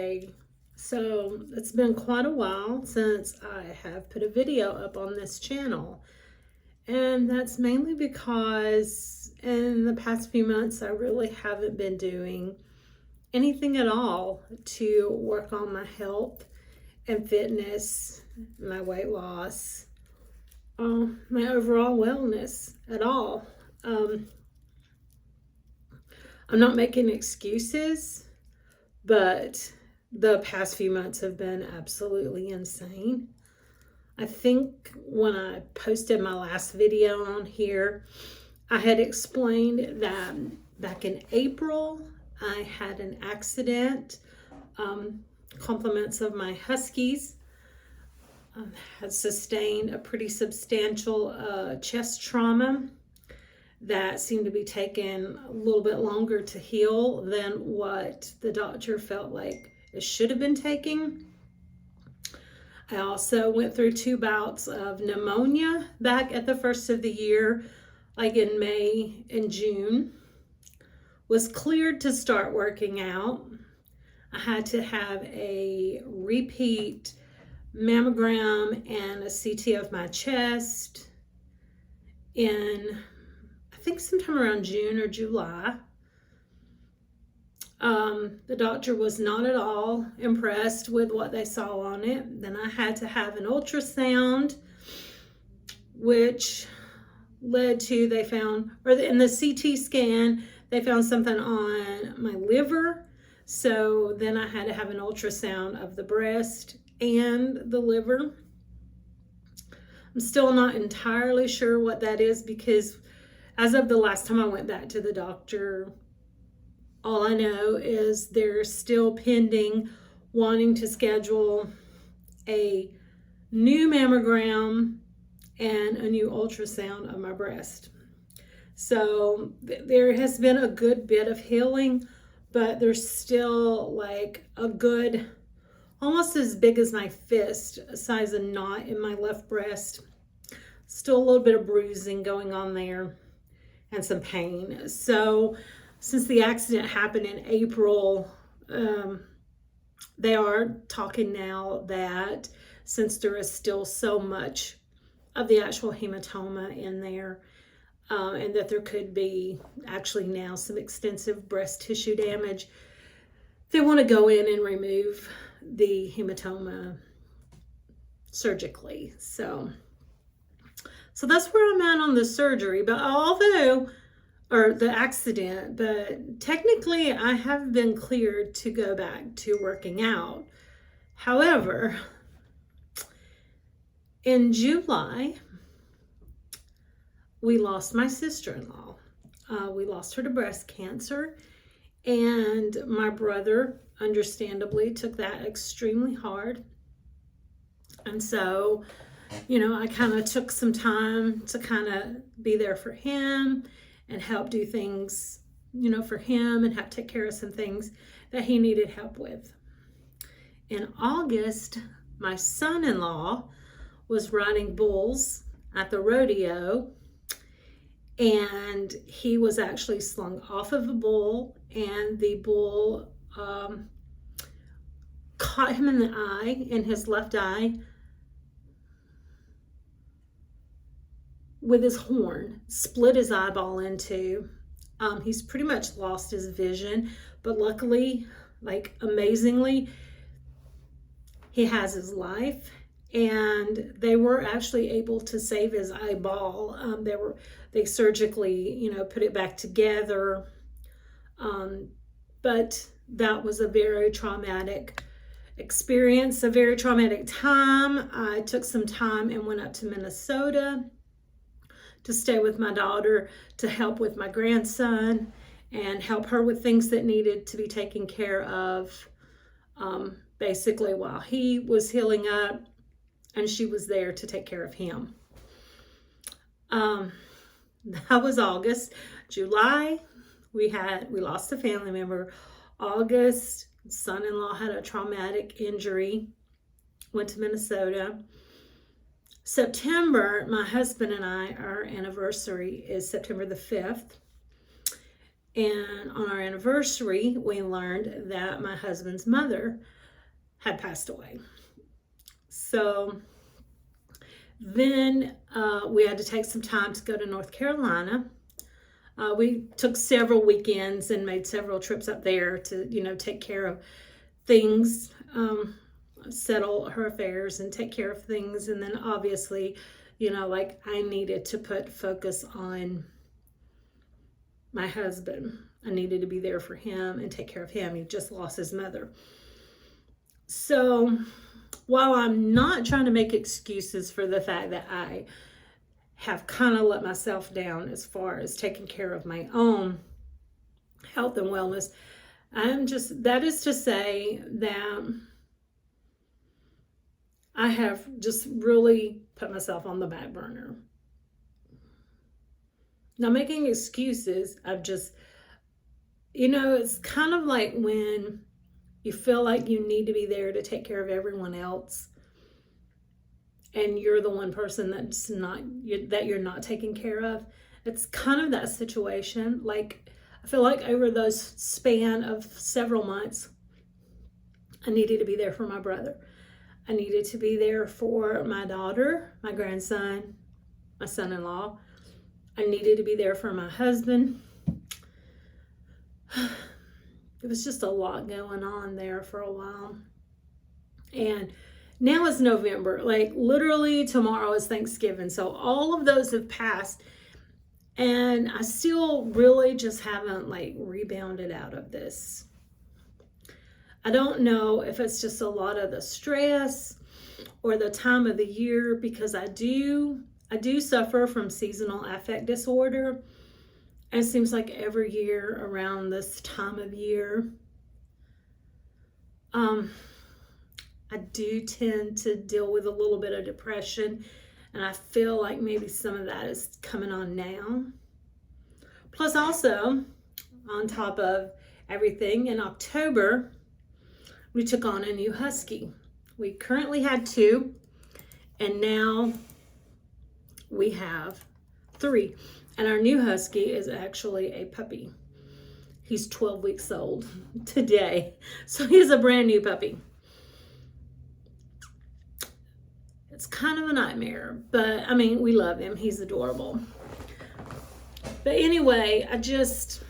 Wednesday. So it's been quite a while since I have put a video up on this channel. And that's mainly because in the past few months, I really haven't been doing anything at all to work on my health and fitness, my weight loss, my overall wellness at all. I'm not making excuses, but the past few months have been absolutely insane. I think when I posted my last video on here, I had explained that back in April, I had an accident. Compliments of my huskies. Had sustained a pretty substantial chest trauma that seemed to be taking a little bit longer to heal than what the doctor felt like it should have been taking. I also went through 2 bouts of pneumonia back at the first of the year, like in May and June. Was cleared to start working out. I had to have a repeat mammogram and a CT of my chest in, I think sometime around June or July. The doctor was not at all impressed with what they saw on it. Then I had to have an ultrasound, which led to, they found, or in the CT scan, they found something on my liver. So then I had to have an ultrasound of the breast and the liver. I'm still not entirely sure what that is because as of the last time I went back to the doctor, all I know is they're still pending wanting to schedule a new mammogram and a new ultrasound of my breast. So there has been a good bit of healing, but there's still like a good, almost as big as my fist, size of knot in my left breast. Still a little bit of bruising going on there and some pain. So since the accident happened in April, they are talking now that since there is still so much of the actual hematoma in there, and that there could be actually now some extensive breast tissue damage, they want to go in and remove the hematoma surgically. So that's where I'm at on the surgery. But the accident, but technically I have been cleared to go back to working out. However, in July, we lost my sister-in-law. We lost her to breast cancer, and my brother, understandably, took that extremely hard. And so, I kind of took some time to kind of be there for him and help do things, for him and help take care of some things that he needed help with. In August, my son-in-law was riding bulls at the rodeo, and he was actually slung off of a bull, and the bull caught him in the eye, in his left eye, with his horn, split his eyeball in two. He's pretty much lost his vision, but luckily, amazingly, he has his life, and they were actually able to save his eyeball. They surgically, put it back together, but that was a very traumatic experience, a very traumatic time. I took some time and went up to Minnesota to stay with my daughter, to help with my grandson and help her with things that needed to be taken care of, basically while he was healing up and she was there to take care of him. That was August. July, we lost a family member. August, son-in-law had a traumatic injury, went to Minnesota. September, my husband and I, our anniversary is September the 5th. And on our anniversary, we learned that my husband's mother had passed away. So then we had to take some time to go to North Carolina. We took several weekends and made several trips up there to, take care of things, settle her affairs and take care of things. And then obviously, I needed to put focus on my husband. I needed to be there for him and take care of him. He just lost his mother. So while I'm not trying to make excuses for the fact that I have kind of let myself down as far as taking care of my own health and wellness, that is to say that I have just really put myself on the back burner. Not making excuses, I've just, it's kind of like when you feel like you need to be there to take care of everyone else, and you're the one person that you're not taking care of. It's kind of that situation. Like, I feel like over those span of several months, I needed to be there for my brother. I needed to be there for my daughter, my grandson, my son-in-law. I needed to be there for my husband. It was just a lot going on there for a while. And now it's November. Like, literally tomorrow is Thanksgiving. So all of those have passed. And I still really just haven't rebounded out of this. I don't know if it's just a lot of the stress or the time of the year, because I do suffer from seasonal affect disorder. And it seems like every year around this time of year, I do tend to deal with a little bit of depression, and I feel like maybe some of that is coming on now. Plus, also, on top of everything, in October, we took on a new husky. We currently had 2, and now we have 3. And our new husky is actually a puppy. He's 12 weeks old today. So he's a brand new puppy. It's kind of a nightmare, but we love him. He's adorable. But anyway, I just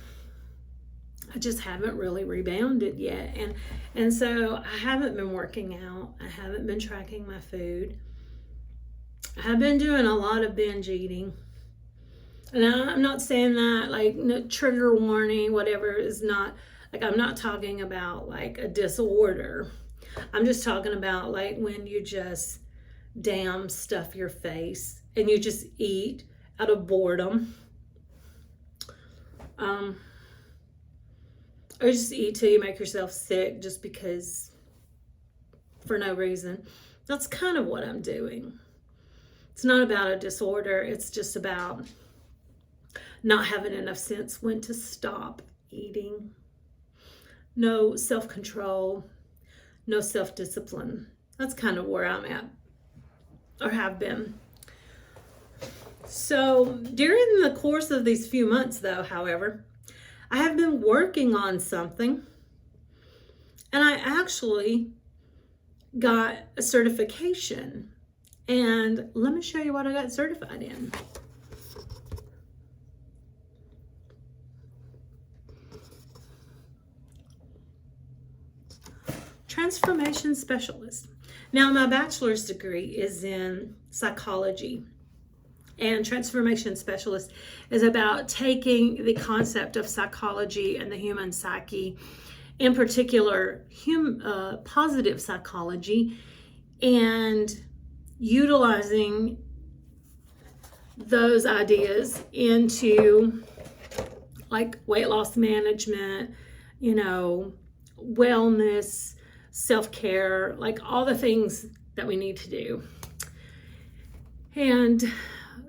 haven't really rebounded yet. And so I haven't been working out. I haven't been tracking my food. I have been doing a lot of binge eating. And I'm not saying that no trigger warning, whatever, is not, I'm not talking about a disorder. I'm just talking about when you just damn stuff your face and you just eat out of boredom. Or just eat till you make yourself sick just because, for no reason. That's kind of what I'm doing. It's not about a disorder. It's just about not having enough sense when to stop eating. No self-control, no self-discipline. That's kind of where I'm at, or have been. So during the course of these few months, though, however, I have been working on something, and I actually got a certification. And let me show you what I got certified in. Transformation specialist. Now, my bachelor's degree is in psychology, and transformation specialist is about taking the concept of psychology and the human psyche, in particular positive psychology, and utilizing those ideas into weight loss management, wellness, self-care, all the things that we need to do. And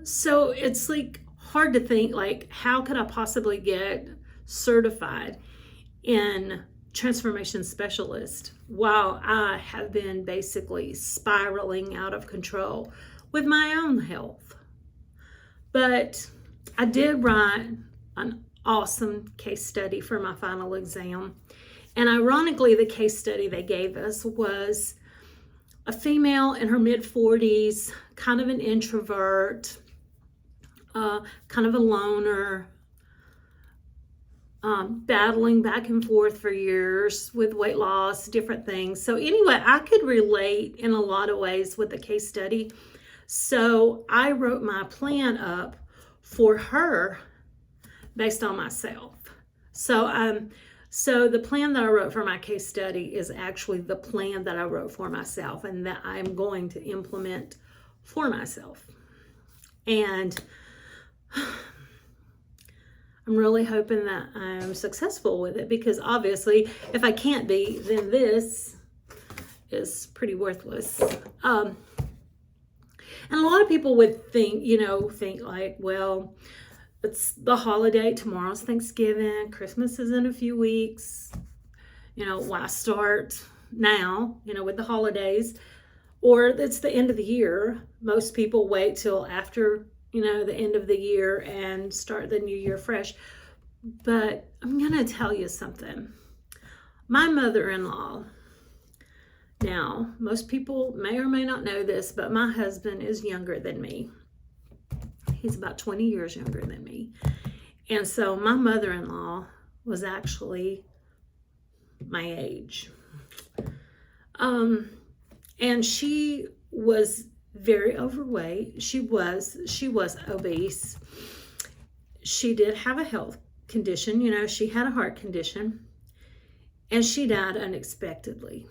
so it's hard to think how could I possibly get certified in transformation specialist while I have been basically spiraling out of control with my own health. But I did write an awesome case study for my final exam. And ironically, the case study they gave us was a female in her mid-40s, kind of an introvert, kind of a loner, battling back and forth for years with weight loss, different things. So anyway, I could relate in a lot of ways with the case study. So I wrote my plan up for her based on myself. So the plan that I wrote for my case study is actually the plan that I wrote for myself and that I'm going to implement for myself. And I'm really hoping that I'm successful with it, because obviously if I can't be, then this is pretty worthless. And a lot of people would think like, well, it's the holiday, tomorrow's Thanksgiving, Christmas is in a few weeks, why start now, with the holidays? Or it's the end of the year. Most people wait till after the end of the year and start the new year fresh. But I'm going to tell you something. My mother-in-law, now, most people may or may not know this, but my husband is younger than me. He's about 20 years younger than me. And so my mother-in-law was actually my age. And she was very overweight. She was obese. She did have a health condition. She had a heart condition, and she died unexpectedly.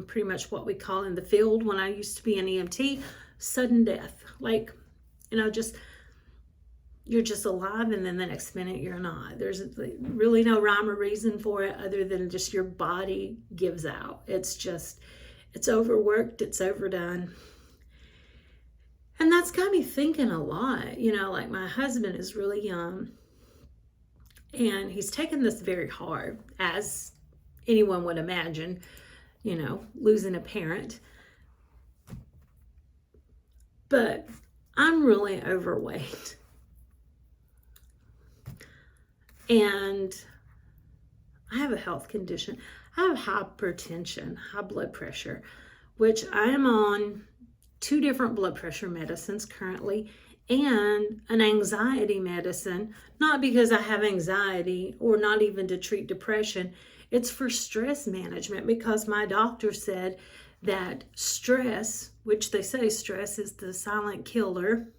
Pretty much what we call in the field, when I used to be an EMT, sudden death. Like, you're just alive, and then the next minute you're not. There's really no rhyme or reason for it other than just your body gives out. It's overworked, it's overdone. And that's got me thinking a lot. Like, my husband is really young, and he's taken this very hard, as anyone would imagine, losing a parent. But I'm really overweight. And I have a health condition. I have hypertension, high blood pressure, which I am on 2 different blood pressure medicines currently, and an anxiety medicine, not because I have anxiety or not even to treat depression. It's for stress management, because my doctor said that stress, which they say stress is the silent killer,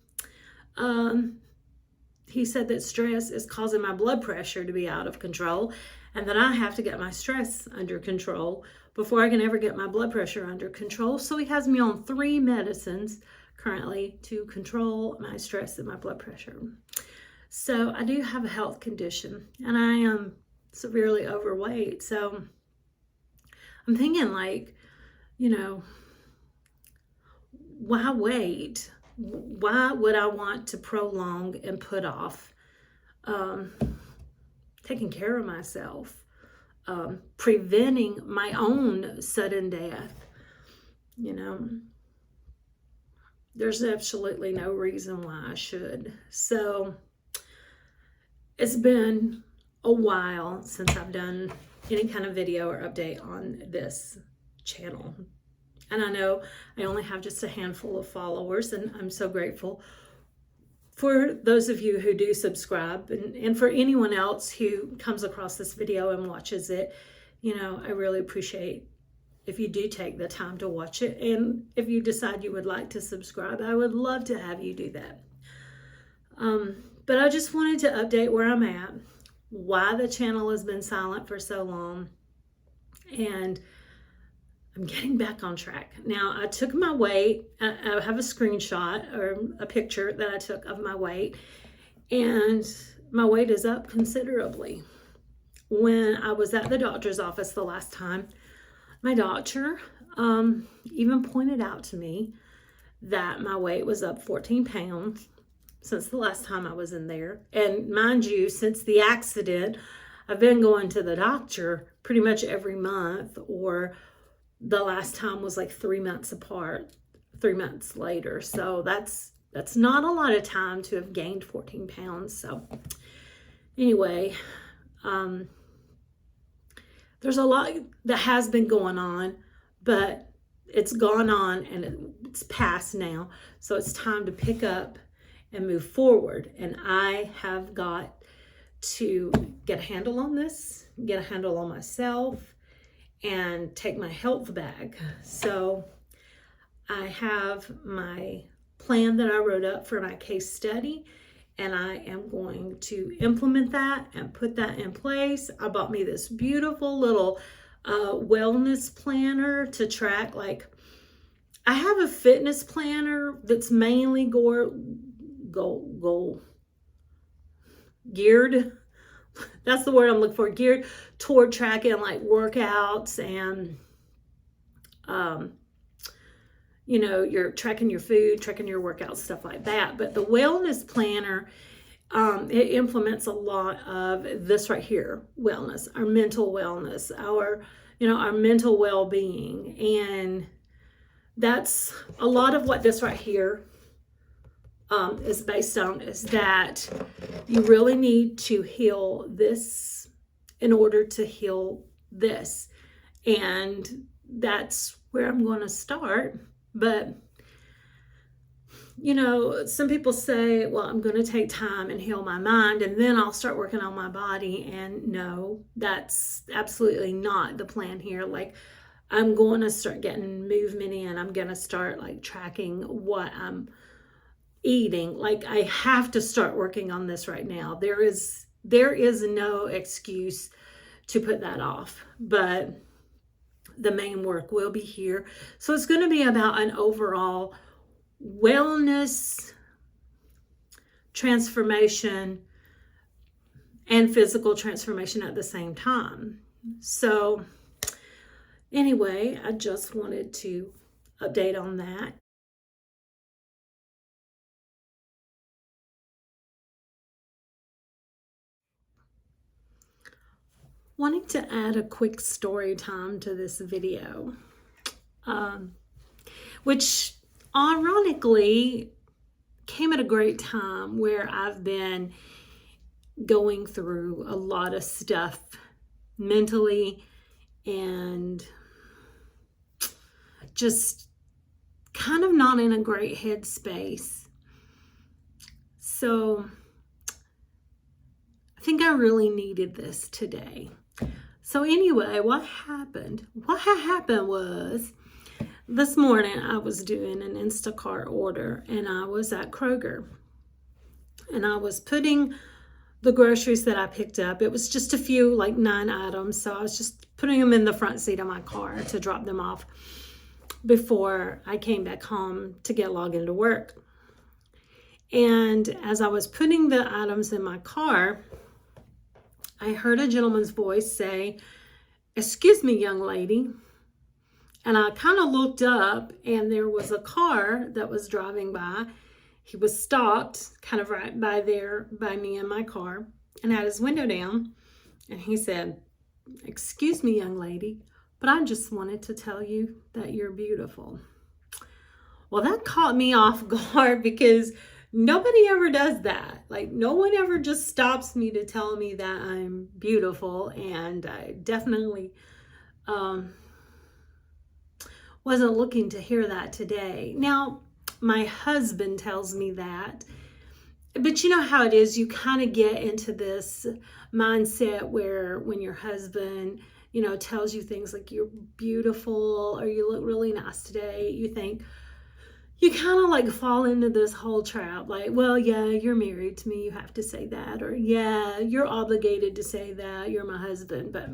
he said that stress is causing my blood pressure to be out of control, and that I have to get my stress under control before I can ever get my blood pressure under control. So he has me on 3 medicines currently to control my stress and my blood pressure. So I do have a health condition, and I am severely overweight. So I'm thinking, like, why wait? Why would I want to prolong and put off taking care of myself, preventing my own sudden death? There's absolutely no reason why I should. So it's been a while since I've done any kind of video or update on this channel. And I know I only have just a handful of followers, and I'm so grateful for those of you who do subscribe, and for anyone else who comes across this video and watches it. I really appreciate if you do take the time to watch it. And if you decide you would like to subscribe, I would love to have you do that. But I just wanted to update where I'm at, why the channel has been silent for so long, and I'm getting back on track. Now, I took my weight. I have a screenshot or a picture that I took of my weight, and my weight is up considerably. When I was at the doctor's office the last time, my doctor even pointed out to me that my weight was up 14 pounds since the last time I was in there. And mind you, since the accident, I've been going to the doctor pretty much every month, or the last time was like 3 months apart, 3 months later. So that's not a lot of time to have gained 14 pounds. So Anyway, there's a lot that has been going on, but it's gone on and it's past now. So it's time to pick up and move forward. And I have got to get a handle on this, get a handle on myself, and take my health back. So I have my plan that I wrote up for my case study, and I am going to implement that and put that in place. I bought me this beautiful little wellness planner to track. Like, I have a fitness planner that's mainly geared. That's the word I'm looking for. Geared toward tracking like workouts and you're tracking your food, tracking your workouts, stuff like that. But the wellness planner, it implements a lot of this right here: wellness, our mental wellness, our mental well-being. And that's a lot of what this right here is based on, is that you really need to heal this in order to heal this. And that's where I'm going to start. But some people say, well, I'm going to take time and heal my mind, and then I'll start working on my body. And no, that's absolutely not the plan here. Like, I'm going to start getting movement in. I'm going to start like tracking what I'm eating. Like, I have to start working on this right now. There is no excuse to put that off, but the main work will be here. So it's going to be about an overall wellness transformation and physical transformation at the same time. So anyway, I just wanted to update on that. Wanting to add a quick story time to this video, which ironically came at a great time where I've been going through a lot of stuff mentally and just kind of not in a great headspace. So I think I really needed this today. So anyway, what happened? What had happened was, this morning I was doing an Instacart order, and I was at Kroger, and I was putting the groceries that I picked up. It was just a few, like 9 items. So I was just putting them in the front seat of my car to drop them off before I came back home to get logged into work. And as I was putting the items in my car, I heard a gentleman's voice say, "Excuse me, young lady." And I kind of looked up, and there was a car that was driving by. He was stopped kind of right by there by me in my car, and had his window down. And he said, "Excuse me, young lady, but I just wanted to tell you that you're beautiful." Well, that caught me off guard, because nobody ever does that. Like, no one ever just stops me to tell me that I'm beautiful. And I definitely wasn't looking to hear that today. Now, my husband tells me that, but you know how it is. You kind of get into this mindset where when your husband, tells you things like "you're beautiful" or "you look really nice today," you think, you kind of like fall into this whole trap. Like, well, yeah, you're married to me, you have to say that. Or, yeah, you're obligated to say that, you're my husband. But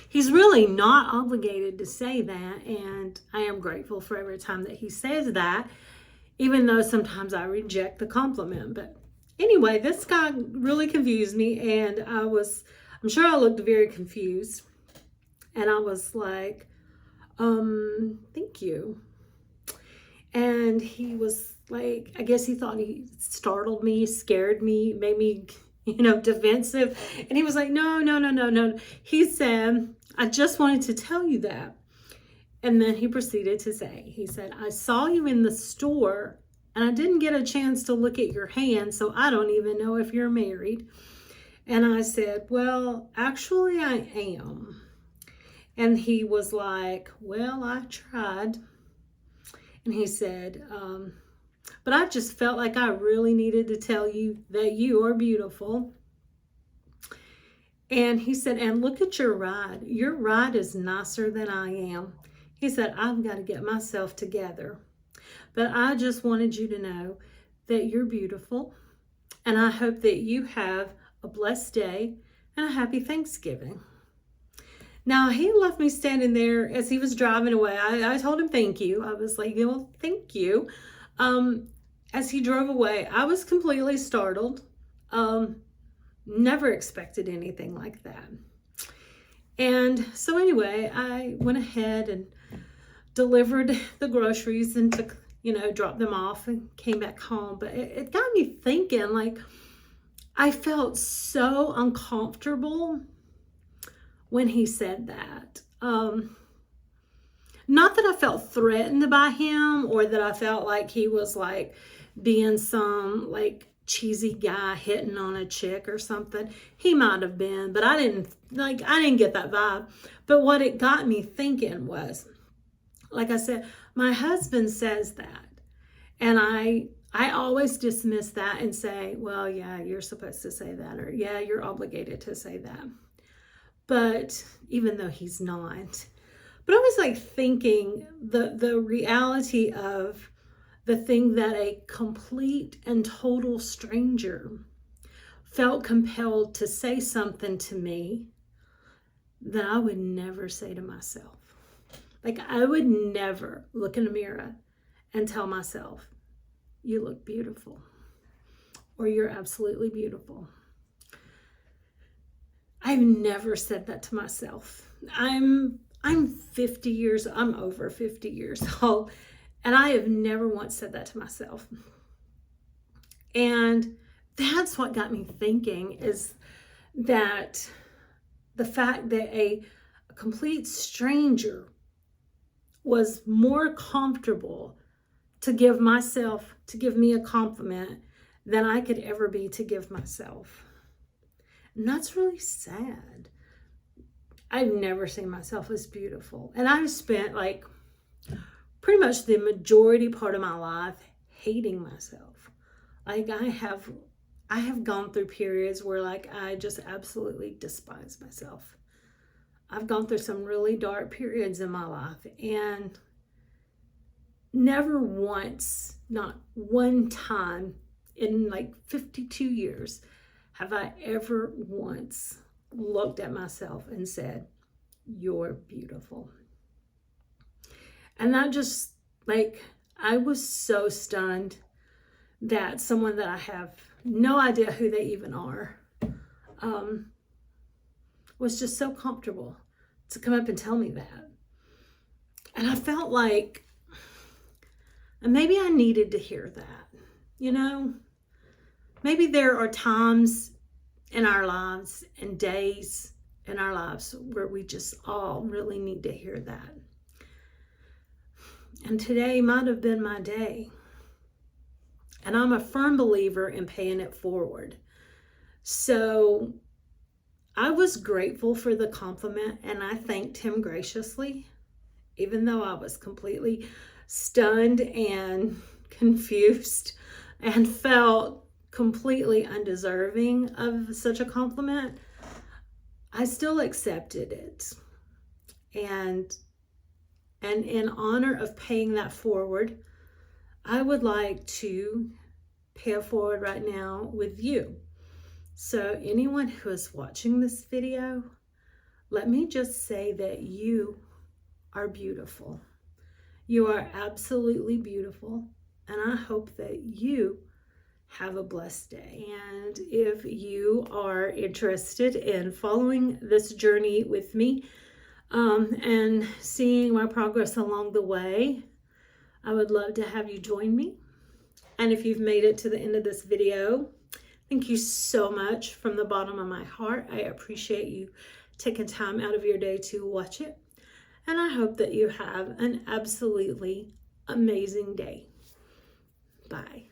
he's really not obligated to say that. And I am grateful for every time that he says that, even though sometimes I reject the compliment. But anyway, this guy really confused me. And I'm sure I looked very confused. And I was like, thank you. And he was like, I guess he thought he startled me, scared me, made me, defensive. And he was like, no. He said, "I just wanted to tell you that." And then he proceeded to say, he said, "I saw you in the store, and I didn't get a chance to look at your hand, so I don't even know if you're married." And I said, well, actually, I am. And he was like, well, I tried. And he said, but I just felt like I really needed to tell you that you are beautiful. And he said, and look at your ride. Your ride is nicer than I am. He said, I've got to get myself together. But I just wanted you to know that you're beautiful. And I hope that you have a blessed day and a happy Thanksgiving. Now, he left me standing there as he was driving away. I told him thank you. I was like, well, thank you. As he drove away, I was completely startled. Never expected anything like that. And so anyway, I went ahead and delivered the groceries and took, dropped them off and came back home. But it got me thinking, like, I felt so uncomfortable when he said that. Not that I felt threatened by him or that I felt like he was like being some like cheesy guy hitting on a chick or something. He might have been, but I didn't get that vibe. But what it got me thinking was, like I said, my husband says that, and I always dismiss that and say, well, yeah, you're supposed to say that, or yeah, you're obligated to say that. But even though he's not, but I was like thinking the reality of the thing that a complete and total stranger felt compelled to say something to me that I would never say to myself. Like, I would never look in a mirror and tell myself, you look beautiful, or you're absolutely beautiful. I've never said that to myself. I'm over 50 years old, and I have never once said that to myself. And that's what got me thinking, is that the fact that a complete stranger was more comfortable to give me a compliment than I could ever be to give myself. And that's really sad. I've never seen myself as beautiful. And I've spent like pretty much the majority part of my life hating myself. Like I have gone through periods where like I just absolutely despise myself. I've gone through some really dark periods in my life, and never once, not one time in like 52 years, have I ever once looked at myself and said, you're beautiful. And that just, like, I was so stunned that someone that I have no idea who they even are, was just so comfortable to come up and tell me that. And I felt like maybe I needed to hear that, Maybe there are times in our lives and days in our lives where we just all really need to hear that. And today might have been my day. And I'm a firm believer in paying it forward. So I was grateful for the compliment, and I thanked him graciously, even though I was completely stunned and confused and felt completely undeserving of such a compliment. I still accepted it. And in honor of paying that forward, I would like to pay it forward right now with you. So anyone who is watching this video, let me just say that you are beautiful. You are absolutely beautiful. And I hope that you have a blessed day. And if you are interested in following this journey with me, and seeing my progress along the way, I would love to have you join me. And if you've made it to the end of this video, thank you so much from the bottom of my heart. I appreciate you taking time out of your day to watch it. And I hope that you have an absolutely amazing day. Bye.